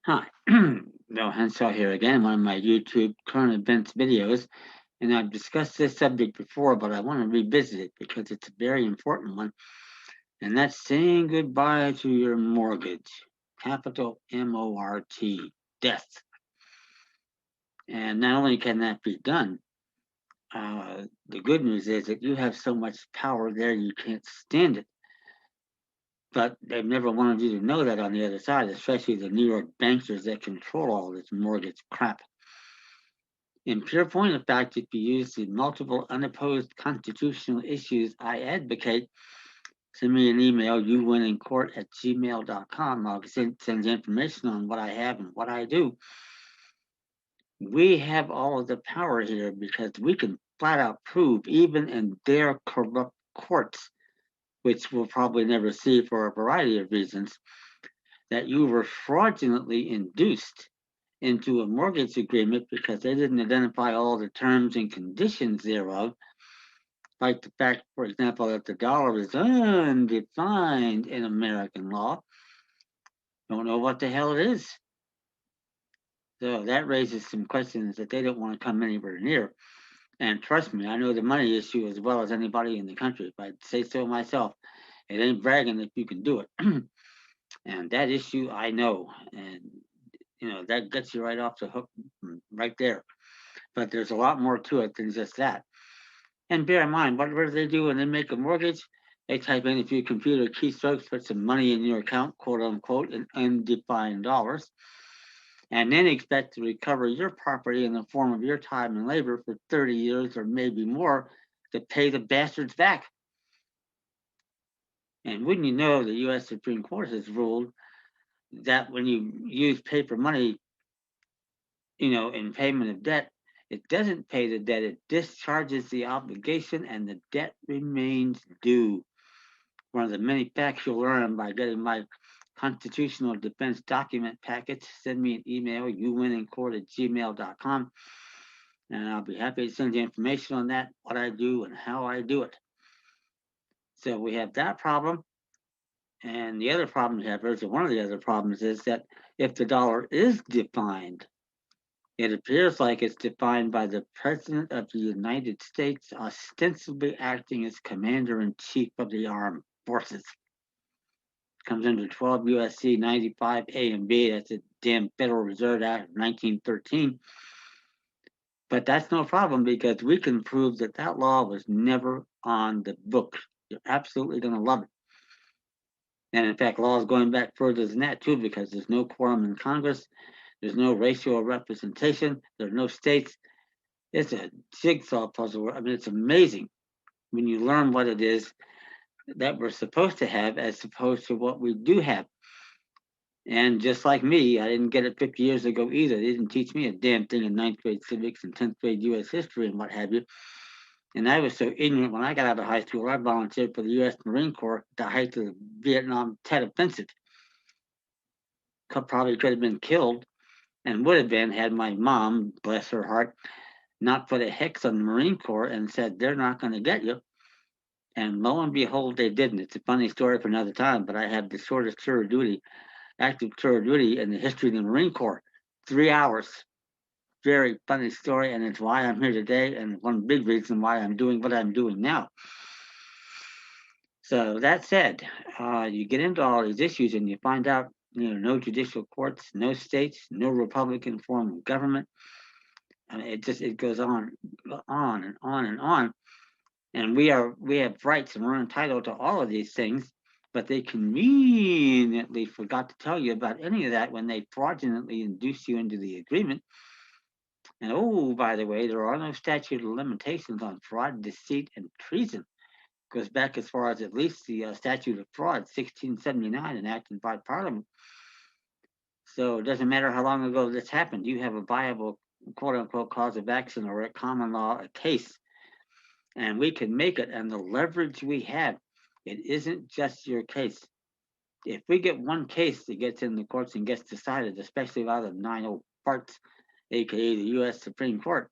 Hi, Bill Henshaw here again, one of my YouTube current events videos. And I've discussed this subject before, but I want to revisit it because it's a very important one. And that's saying goodbye to your mortgage, capital MORT, death. And not only can that be done, the good news is that you have so much power there you can't stand it. But they've never wanted you to know that on the other side, especially the New York bankers that control all this mortgage crap. In pure point of fact, if you use the multiple unopposed constitutional issues I advocate, send me an email, youwinnincourt@gmail.com. I'll send you information on what I have and what I do. We have all of the power here because we can flat out prove, even in their corrupt courts, which we'll probably never see for a variety of reasons, that you were fraudulently induced into a mortgage agreement because they didn't identify all the terms and conditions thereof, like the fact, for example, that the dollar is undefined in American law. Don't know what the hell it is. So that raises some questions that they don't want to come anywhere near. And trust me, I know the money issue as well as anybody in the country. If I say so myself, it ain't bragging if you can do it. And that issue I know. And, that gets you right off the hook right there. But there's a lot more to it than just that. And bear in mind, what do they do when they make a mortgage? They type in a few computer keystrokes, put some money in your account, quote unquote, in undefined dollars, and then expect to recover your property in the form of your time and labor for 30 years or maybe more to pay the bastards back. And wouldn't you know, the U.S. Supreme Court has ruled that when you use paper money, in payment of debt, it doesn't pay the debt, it discharges the obligation and the debt remains due. One of the many facts you'll learn by getting my constitutional defense document package. Send me an email, youwinnincourt@gmail.com, and I'll be happy to send you information on that, what I do, and how I do it. So we have that problem. And the other problem we have, or one of the other problems, is that if the dollar is defined, it appears like it's defined by the President of the United States, ostensibly acting as Commander in Chief of the Armed Forces. Comes under 12 USC 95 A and B. That's the damn Federal Reserve Act of 1913. But that's no problem because we can prove that that law was never on the books. You're absolutely going to love it. And in fact, laws going back further than that too, because there's no quorum in Congress, there's no racial representation, there's no states. It's a jigsaw puzzle. I mean, it's amazing when you learn what it is that we're supposed to have as opposed to what we do have. And just like me, I didn't get it 50 years ago either. They didn't teach me a damn thing in ninth grade civics and 10th grade U.S. history and what have you. And I was so ignorant when I got out of high school, I volunteered for the U.S. Marine Corps at the height of the Vietnam Tet Offensive. Probably could have been killed and would have been had my mom, bless her heart, not put a hex on the Marine Corps and said, they're not going to get you. And lo and behold, they didn't. It's a funny story for another time, but I had the shortest tour of duty, active tour of duty in the history of the Marine Corps. 3 hours. Very funny story, and it's why I'm here today, and one big reason why I'm doing what I'm doing now. So that said, you get into all these issues and you find out, no judicial courts, no states, no Republican form of government. I mean, it goes on and on and on. And we have rights and we're entitled to all of these things, but they conveniently forgot to tell you about any of that when they fraudulently induce you into the agreement. And oh, by the way, there are no statute of limitations on fraud, deceit, and treason. Goes back as far as at least the statute of fraud, 1679, enacted by Parliament. So it doesn't matter how long ago this happened. You have a viable quote unquote cause of action or a common law a case, and we can make it. And the leverage we have, it isn't just your case. If we get one case that gets in the courts and gets decided, especially out of 9 parts, aka the U.S. Supreme Court,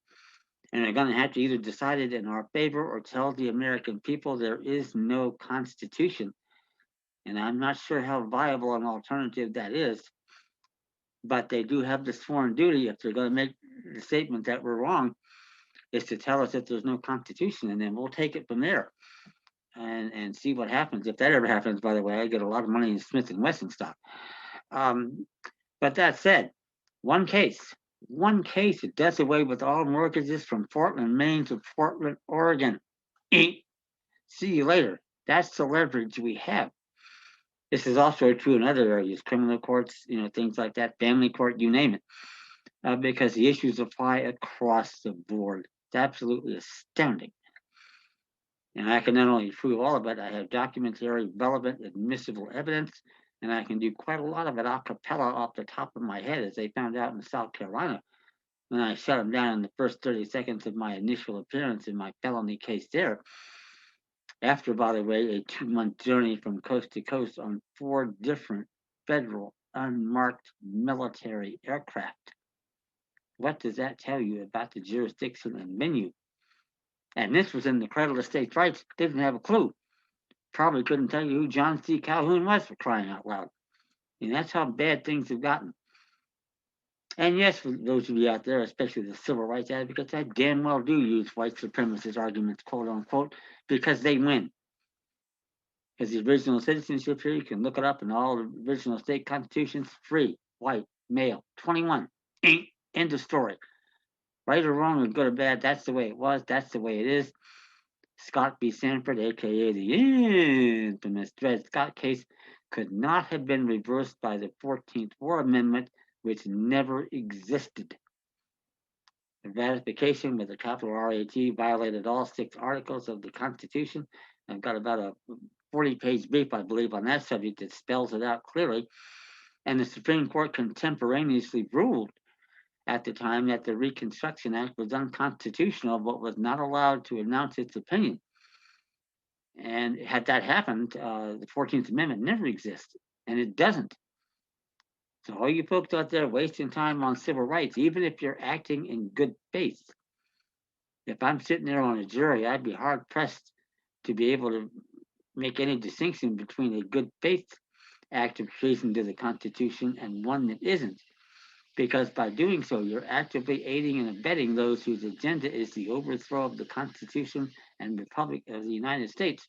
and they're going to have to either decide it in our favor or tell the American people there is no constitution. And I'm not sure how viable an alternative that is. But they do have the sworn duty, if they're going to make the statement that we're wrong, is to tell us that there's no constitution, and then we'll take it from there and see what happens. If that ever happens, by the way, I get a lot of money in Smith and Wesson stock. Um, but that said, one case, one case, it does away with all mortgages from Portland, Maine to Portland, Oregon. See you later. That's the leverage we have. This is also true in other areas, criminal courts, things like that, family court, you name it, because the issues apply across the board. It's absolutely astounding. And I can not only prove all of it, I have documentary, relevant, admissible evidence, and I can do quite a lot of it a cappella off the top of my head, as they found out in South Carolina when I shut them down in the first 30 seconds of my initial appearance in my felony case there. After, by the way, a 2-month journey from coast to coast on 4 different federal unmarked military aircraft. What does that tell you about the jurisdiction and venue? And this was in the cradle of states' rights. Didn't have a clue. Probably couldn't tell you who John C. Calhoun was, for crying out loud. And that's how bad things have gotten. And yes, for those of you out there, especially the civil rights advocates, I damn well do use white supremacist arguments, quote unquote, because they win. Because the original citizenship here, you can look it up in all the original state constitutions, free, white, male, 21. End of story. Right or wrong or good or bad, that's the way it was. That's the way it is. Scott v. Sanford, aka the infamous Dred Scott case, could not have been reversed by the 14th War Amendment, which never existed. The ratification with a capital RAT violated all 6 articles of the Constitution. I've got about a 40-page brief, I believe, on that subject that spells it out clearly. And the Supreme Court contemporaneously ruled at the time that the Reconstruction Act was unconstitutional, but was not allowed to announce its opinion. And had that happened, the 14th Amendment never existed, and it doesn't. So all you folks out there wasting time on civil rights, even if you're acting in good faith, if I'm sitting there on a jury, I'd be hard pressed to be able to make any distinction between a good faith act of treason to the Constitution and one that isn't. Because by doing so, you're actively aiding and abetting those whose agenda is the overthrow of the Constitution and Republic of the United States.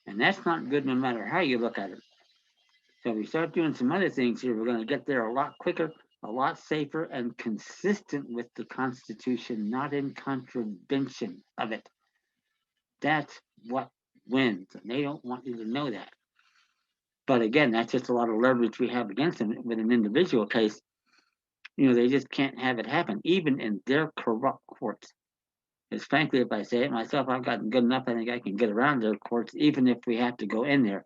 And that's not good no matter how you look at it. So if we start doing some other things here, we're going to get there a lot quicker, a lot safer, and consistent with the Constitution, not in contravention of it. That's what wins. And they don't want you to know that. But again, that's just a lot of leverage we have against them with an individual case. They just can't have it happen, even in their corrupt courts. Because frankly, if I say it myself, I've gotten good enough, I think I can get around their courts, even if we have to go in there.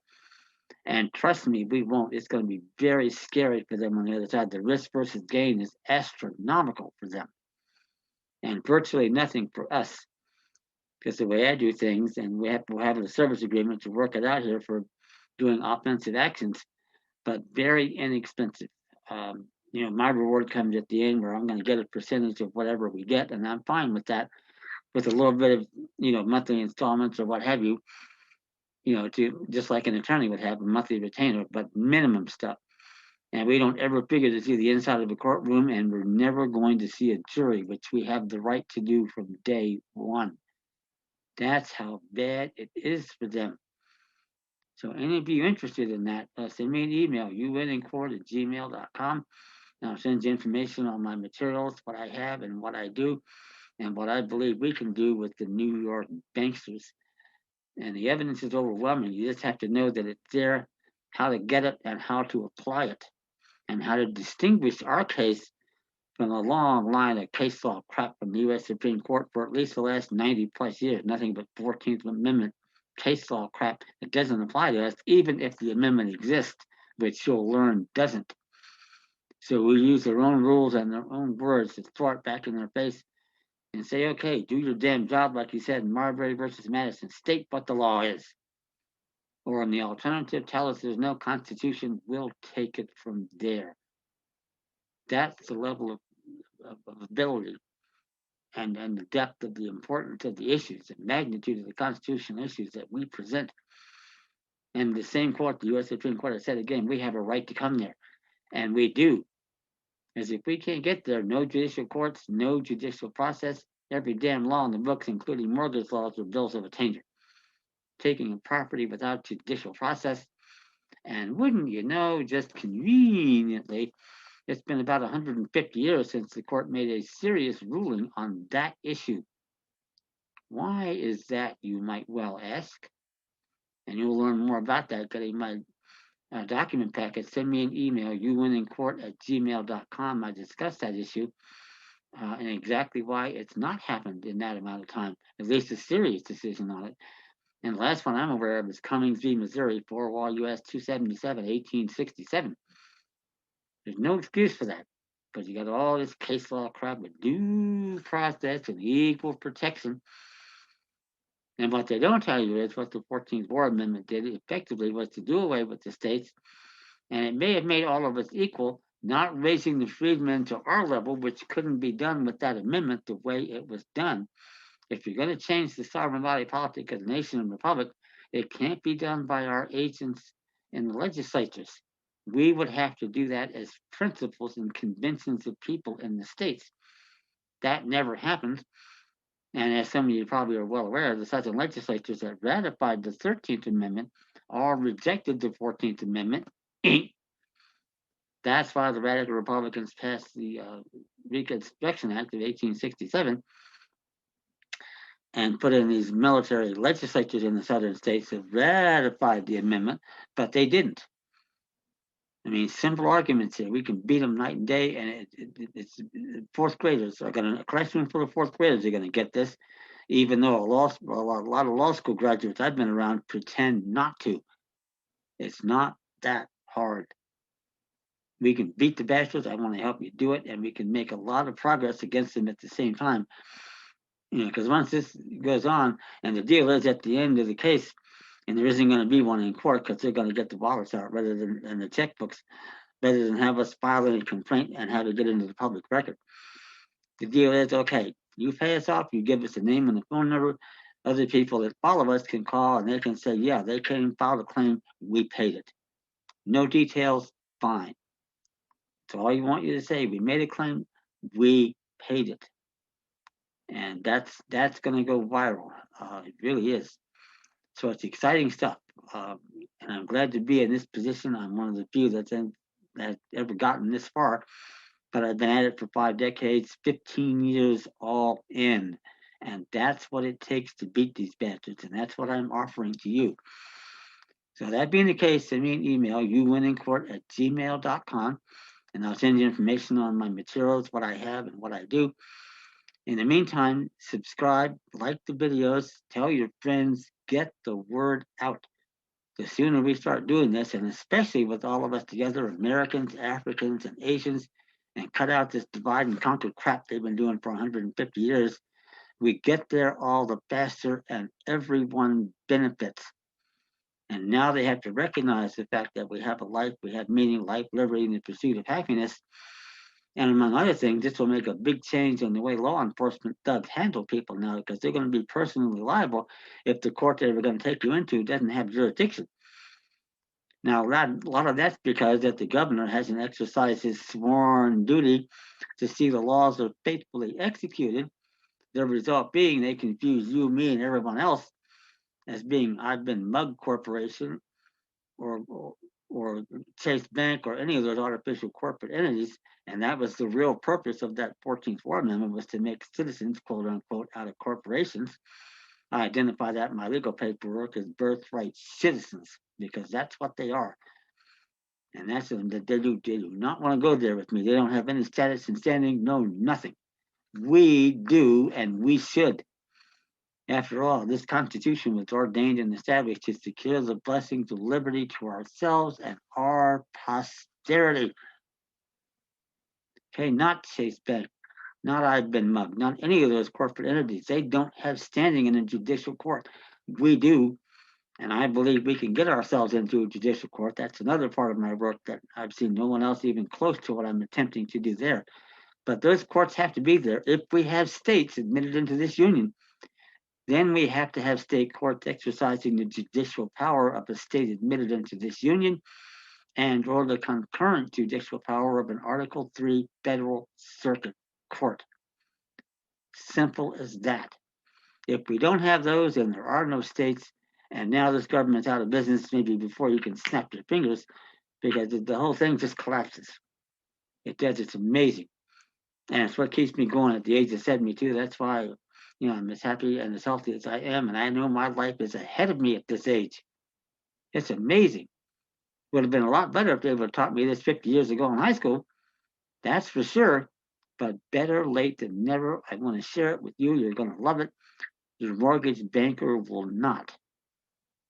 And trust me, we won't. It's going to be very scary for them on the other side. The risk versus gain is astronomical for them, and virtually nothing for us. Because the way I do things, and we'll have a service agreement to work it out here for doing offensive actions, but very inexpensive. My reward comes at the end where I'm going to get a percentage of whatever we get, and I'm fine with that, with a little bit of monthly installments or what have you. To just like an attorney would have a monthly retainer, but minimum stuff. And we don't ever figure to see the inside of a courtroom, and we're never going to see a jury, which we have the right to do from day one. That's how bad it is for them. So any of you interested in that, send me an email, unincourt@gmail.com. And I'll send you information on my materials, what I have and what I do, and what I believe we can do with the New York banksters. And the evidence is overwhelming. You just have to know that it's there, how to get it, and how to apply it, and how to distinguish our case from a long line of case law crap from the U.S. Supreme Court for at least the last 90 plus years. Nothing but 14th Amendment case law crap that doesn't apply to us, even if the amendment exists, which you'll learn doesn't. So we use their own rules and their own words to throw it back in their face and say, okay, do your damn job, like you said in Marbury versus Madison. State what the law is. Or in the alternative, tell us there's no constitution. We'll take it from there. That's the level of ability and the depth of the importance of the issues, the magnitude of the constitutional issues that we present. And the same court, the U.S. Supreme Court, has said again, we have a right to come there. And we do. Is if we can't get there, no judicial courts, no judicial process, every damn law in the books, including mortgage laws, are bills of attainder. Taking a property without judicial process. And wouldn't you know, just conveniently, it's been about 150 years since the court made a serious ruling on that issue. Why is that, you might well ask? And you'll learn more about that getting my document packet. Send me an email, youwinnincourt@gmail.com. I discussed that issue and exactly why it's not happened in that amount of time, at least a serious decision on it. And the last one I'm aware of is Cummings v. Missouri, 4 Wall US 277, 1867. There's no excuse for that. Because you got all this case law crap with due process and equal protection. And what they don't tell you is what the 14th War Amendment did effectively was to do away with the states. And it may have made all of us equal, not raising the freedmen to our level, which couldn't be done with that amendment the way it was done. If you're going to change the sovereign body politic of the nation and republic, it can't be done by our agents in the legislatures. We would have to do that as principles and conventions of people in the states. That never happened. And as some of you probably are well aware, the southern legislatures that ratified the 13th Amendment all rejected the 14th Amendment. That's why the radical Republicans passed the Reconstruction Act of 1867 and put in these military legislatures in the southern states that ratified the amendment, but they didn't. I mean, simple arguments here. We can beat them night and day, and it's fourth graders are going to, a classroom full of fourth graders are going to get this, even though a lot of law school graduates I've been around pretend not to. It's not that hard. We can beat the bastards. I want to help you do it, and we can make a lot of progress against them at the same time. Because once this goes on, and the deal is at the end of the case, and there isn't going to be one in court because they're going to get the wallets out rather than the checkbooks, rather than have us file any complaint and have to get into the public record. The deal is okay. You pay us off. You give us the name and the phone number. Other people that follow us can call and they can say, yeah, they came, filed a claim. We paid it. No details. Fine. So all you want you to say, we made a claim. We paid it. And that's going to go viral. It really is. So it's exciting stuff, and I'm glad to be in this position. I'm one of the few that's ever gotten this far, but I've been at it for 5 decades, 15 years all in, and that's what it takes to beat these bastards, and that's what I'm offering to you. So that being the case, send me an email, youwinnincourt@gmail.com, and I'll send you information on my materials, what I have, and what I do. In the meantime, subscribe, like the videos, tell your friends, get the word out. The sooner we start doing this, and especially with all of us together, Americans, Africans, and Asians, and cut out this divide and conquer crap they've been doing for 150 years, we get there all the faster and everyone benefits. And now they have to recognize the fact that we have a life, we have meaning, life, liberty, and the pursuit of happiness. And among other things, this will make a big change in the way law enforcement does handle people now, because they're going to be personally liable if the court they're going to take you into doesn't have jurisdiction. Now, a lot of that's because that the governor hasn't exercised his sworn duty to see the laws are faithfully executed. The result being they confuse you, me, and everyone else as being I've been Mug Corporation or Chase Bank or any of those artificial corporate entities. And that was the real purpose of that 14th War Amendment, was to make citizens, quote unquote, out of corporations. I identify that in my legal paperwork as birthright citizens, because that's what they are. And that's them that they do not want to go there with me. They don't have any status and standing, no nothing. We do, and we should. After all, this Constitution was ordained and established to secure the blessings of liberty to ourselves and our posterity. Okay, not Chase Bank, not I've been mugged, not any of those corporate entities. They don't have standing in a judicial court. We do, and I believe we can get ourselves into a judicial court. That's another part of my work that I've seen no one else even close to what I'm attempting to do there. But those courts have to be there. If we have states admitted into this union, then we have to have state courts exercising the judicial power of a state admitted into this union. and or the concurrent judicial power of an Article 3 federal circuit court. Simple as that. If we don't have those, then there are no states, and now this government's out of business maybe before you can snap your fingers because the whole thing just collapses. It does. It's amazing. And it's what keeps me going at the age of 72. That's why, I'm as happy and as healthy as I am, and I know my life is ahead of me at this age. It's amazing. Would have been a lot better if they would have taught me this 50 years ago in high school. That's for sure. But better late than never. I want to share it with you. You're going to love it. Your mortgage banker will not.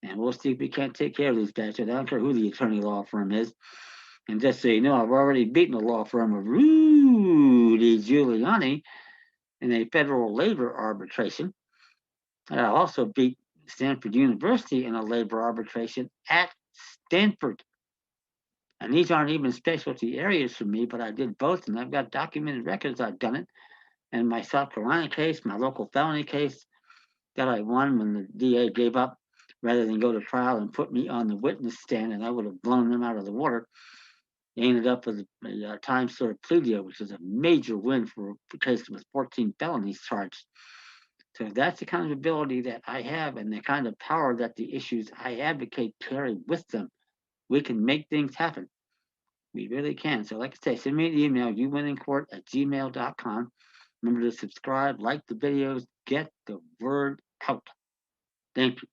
And we'll see if we can't take care of these bastards. I don't care who the attorney law firm is. And just so you know, I've already beaten the law firm of Rudy Giuliani in a federal labor arbitration. And I also beat Stanford University in a labor arbitration at Stanford. And these aren't even specialty areas for me, but I did both, and I've got documented records I've done it. And my South Carolina case, my local felony case that I won when the DA gave up rather than go to trial and put me on the witness stand, and I would have blown them out of the water. They ended up with a time served plea deal, which is a major win for a case with 14 felonies charged. So that's the kind of ability that I have and the kind of power that the issues I advocate carry with them. We can make things happen. We really can. So, like I say, send me an email, youwinnincourt@gmail.com. Remember to subscribe, like the videos, get the word out. Thank you.